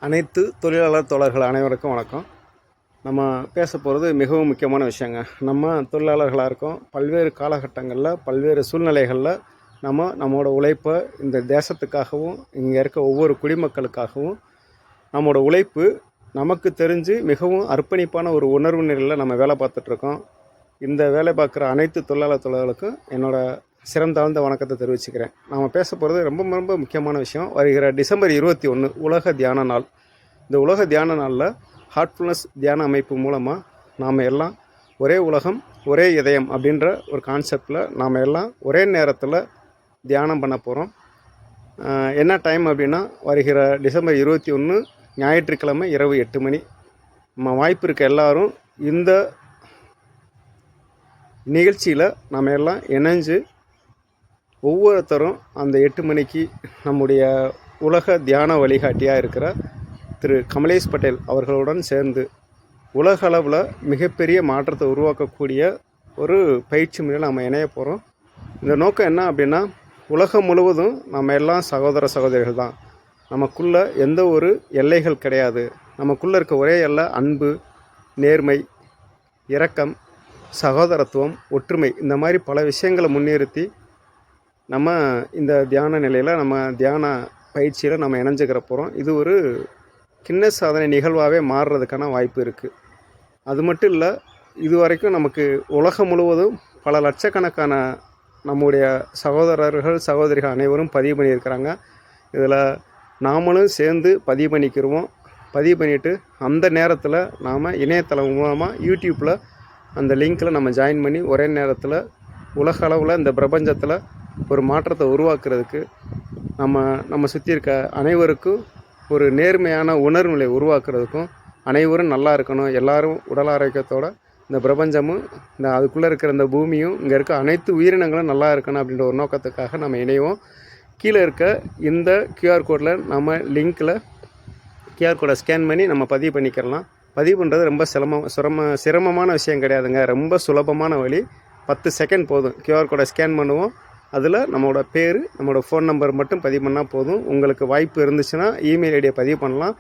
அனைத்து தொழிலாளர் தோழர்கள் அனைவருக்கும் வணக்கம். நம்ம பேச போகிறது மிகவும் முக்கியமான விஷயங்க. நம்ம தொழிலாளர்களாக இருக்கோம். பல்வேறு காலகட்டங்களில் பல்வேறு சூழ்நிலைகளில் நம்மளோட உழைப்பை இந்த தேசத்துக்காகவும் இங்கே இருக்க ஒவ்வொரு குடிமக்களுக்காகவும் நம்மளோட உழைப்பு நமக்கு தெரிஞ்சு மிகவும் அர்ப்பணிப்பான ஒரு உணர்வு நிலையில் நம்ம வேலை பார்த்துட்ருக்கோம். இந்த வேலை பார்க்குற அனைத்து தொழிலாளர் தோழர்களுக்கும் என்னோடய சிறந்தாழ்ந்த வணக்கத்தை தெரிவிச்சுக்கிறேன். நாம் பேச போகிறது ரொம்ப ரொம்ப முக்கியமான விஷயம். வருகிற டிசம்பர் 21 உலக தியான நாள். இந்த உலக தியான நாளில் ஹார்ட்ஃபுல்னஸ் தியான அமைப்பு மூலமாக நாம் எல்லாம் ஒரே உலகம் ஒரே இதயம் அப்படின்ற ஒரு கான்செப்டில் நாம் எல்லாம் ஒரே நேரத்தில் தியானம் பண்ண போகிறோம். என்ன டைம் அப்படின்னா வருகிற டிசம்பர் 21 ஞாயிற்றுக்கிழமை இரவு 8 மணி. நம்ம வாய்ப்பு இருக்க எல்லாரும் இந்த நிகழ்ச்சியில் நாம் எல்லாம் இணைஞ்சு ஒவ்வொருத்தரும் அந்த 8 மணிக்கு நம்முடைய உலக தியான வழிகாட்டியாக இருக்கிற திரு கமலேஷ் பட்டேல் அவர்களுடன் சேர்ந்து உலக அளவில் மிகப்பெரிய மாற்றத்தை உருவாக்கக்கூடிய ஒரு பயிற்சி முறையில் நம்ம இணைய போகிறோம். இந்த நோக்கம் என்ன அப்படின்னா, உலகம் முழுவதும் நம்ம எல்லாம் சகோதர சகோதரிகள் தான். நமக்குள்ளே எந்த ஒரு எல்லைகள் கிடையாது. நமக்குள்ளே இருக்க ஒரே எல்லை அன்பு, நேர்மை, இரக்கம், சகோதரத்துவம், ஒற்றுமை, இந்த மாதிரி பல விஷயங்களை முன்னிறுத்தி நம்ம இந்த தியான நிலையில் நம்ம தியான பயிற்சியில் நம்ம இணைஞ்சுக்கிற போகிறோம். இது ஒரு கின்னஸ் சாதனை நிகழ்வாகவே மாறுறதுக்கான வாய்ப்பு இருக்குது. அது மட்டும் இல்லை, இது வரைக்கும் நமக்கு உலகம் முழுவதும் பல லட்சக்கணக்கான நம்முடைய சகோதரர்கள் சகோதரிகள் அனைவரும் பதிவு பண்ணியிருக்கிறாங்க. இதில் நாமளும் சேர்ந்து பதிவு பண்ணிக்கிடுவோம். பதிவு பண்ணிவிட்டு அந்த நேரத்தில் நாம் இணையதளம் மூலமாக யூடியூப்பில் அந்த லிங்க்கில் நம்ம ஜாயின் பண்ணி ஒரே நேரத்தில் உலக அளவில் இந்த பிரபஞ்சத்தில் ஒரு மாற்றத்தை உருவாக்குறதுக்கு நம்ம சுற்றி இருக்க அனைவருக்கும் ஒரு நேர்மையான உணர்வு நிலை உருவாக்குறதுக்கும், அனைவரும் நல்லா இருக்கணும், எல்லோரும் உடல் ஆரோக்கியத்தோடு இந்த பிரபஞ்சமும் இந்த அதுக்குள்ளே இருக்கிற இந்த பூமியும் இங்கே இருக்க அனைத்து உயிரினங்களும் நல்லா இருக்கணும் அப்படின்ற ஒரு நோக்கத்துக்காக நம்ம இணைவோம். கீழே இருக்க இந்த கியூஆர் கோடில் நம்ம லிங்க்கில் கியூஆர் கோடை ஸ்கேன் பண்ணி நம்ம பதிவு பண்ணிக்கிறலாம். பதிவு பண்ணுறது ரொம்ப சிரமமான விஷயம் கிடையாதுங்க. ரொம்ப சுலபமான வழி. 10 செகண்ட் போதும். கியூஆர் கோடை ஸ்கேன் பண்ணுவோம். அதில் நம்மளோட பேர், நம்மளோட ஃபோன் நம்பர் மட்டும் பதிவு பண்ணால் போதும். உங்களுக்கு வாய்ப்பு இருந்துச்சுன்னா இமெயில் ஐடியை பதிவு பண்ணலாம்.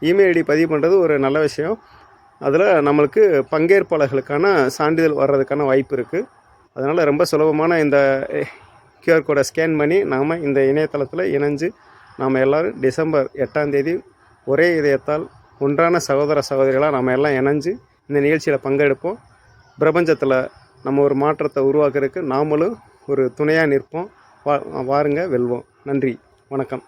இமெயில் ஐடி பதிவு பண்ணுறது ஒரு நல்ல விஷயம். அதில் நம்மளுக்கு பங்கேற்பாளர்களுக்கான சான்றிதழ் வர்றதுக்கான வாய்ப்பு இருக்குது. அதனால் ரொம்ப சுலபமான இந்த கியூஆர் கோடை ஸ்கேன் பண்ணி நாம் இந்த இணையதளத்தில் இணைஞ்சு நாம் எல்லோரும் டிசம்பர் 8ஆம் தேதி ஒரே இதயத்தால் ஒன்றான சகோதர சகோதரிகளாக நாம் எல்லாம் இணைஞ்சு இந்த நிகழ்ச்சியில் பங்கெடுப்போம். பிரபஞ்சத்தில் நம்ம ஒரு மாற்றத்தை உருவாக்குறதுக்கு நாமளும் ஒரு துணையாக நிற்போம். வாருங்க, வெல்வோம். நன்றி, வணக்கம்.